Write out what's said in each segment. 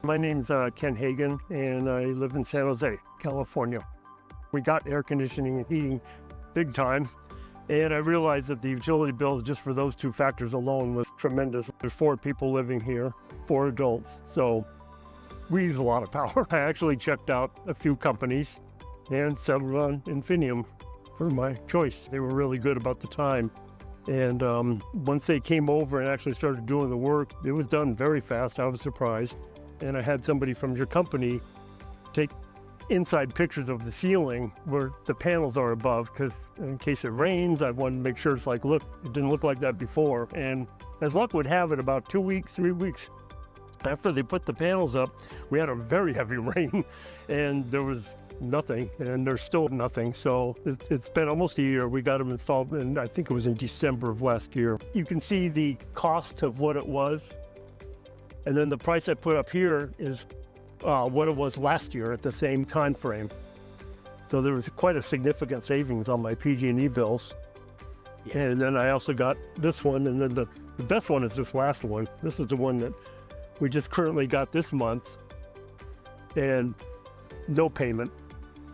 My name's Ken Hagan, and I live in San Jose, California. We got air conditioning and heating big time, and I realized that the utility bills just for those two factors alone was tremendous. There's 4 people living here, 4 adults, so we use a lot of power. I actually checked out a few companies and settled on Infinium for my choice. They were really good about the time. And once they came over and actually started doing the work, it was done very fast. I was surprised. And I had somebody from your company take inside pictures of the ceiling where the panels are above, because in case it rains, I wanted to make sure it's like, look, it didn't look like that before. And as luck would have it, about 2 weeks, 3 weeks after they put the panels up, we had a very heavy rain and there was nothing, and there's still nothing. So it's been almost a year. We got them installed, and I think it was in December of last year. You can see the cost of what it was, and then the price I put up here is what it was last year at the same time frame. So there was quite a significant savings on my PG&E bills. Yeah. And then I also got this one, and then the best one is this last one. This is the one that we just currently got this month, and no payment.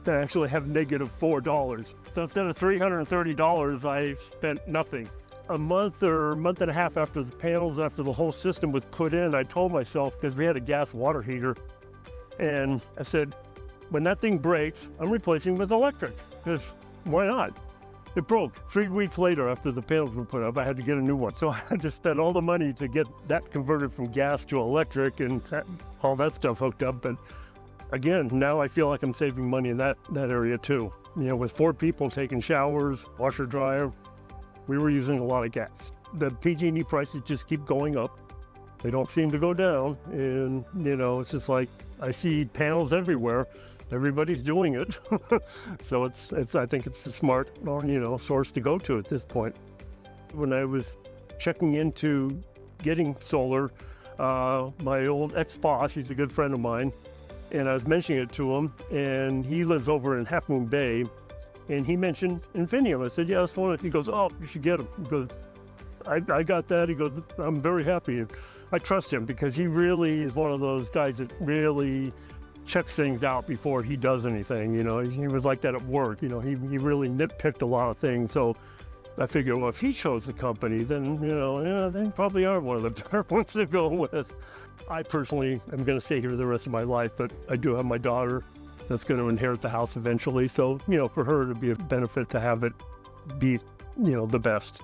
I actually have negative $4. So instead of $330, I spent nothing. A month or a month and a half after the panels, after the whole system was put in, I told myself, because we had a gas water heater, and I said, when that thing breaks, I'm replacing with electric, because why not? It broke 3 weeks later after the panels were put up. I had to get a new one. So I had to spend all the money to get that converted from gas to electric and all that stuff hooked up. But again, now I feel like I'm saving money in that area too. You know, with 4 people taking showers, washer, dryer, we were using a lot of gas. The PG&E prices just keep going up. They don't seem to go down. And, you know, it's just like I see panels everywhere. Everybody's doing it. So I think it's a smart, source to go to at this point. When I was checking into getting solar, my old ex-boss, he's a good friend of mine, and I was mentioning it to him, and he lives over in Half Moon Bay, and he mentioned Infinium. I said, yeah, that's one. He goes, oh, you should get him. He goes, I got that. He goes, I'm very happy. And I trust him because he really is one of those guys that really checks things out before he does anything. You know, he was like that at work. You know, he really nitpicked a lot of things. So I figured, well, if he chose the company, then, they probably are one of the better ones to go with. I personally am going to stay here the rest of my life, but I do have my daughter that's going to inherit the house eventually. So, for her, it'd be a benefit to have it be, the best.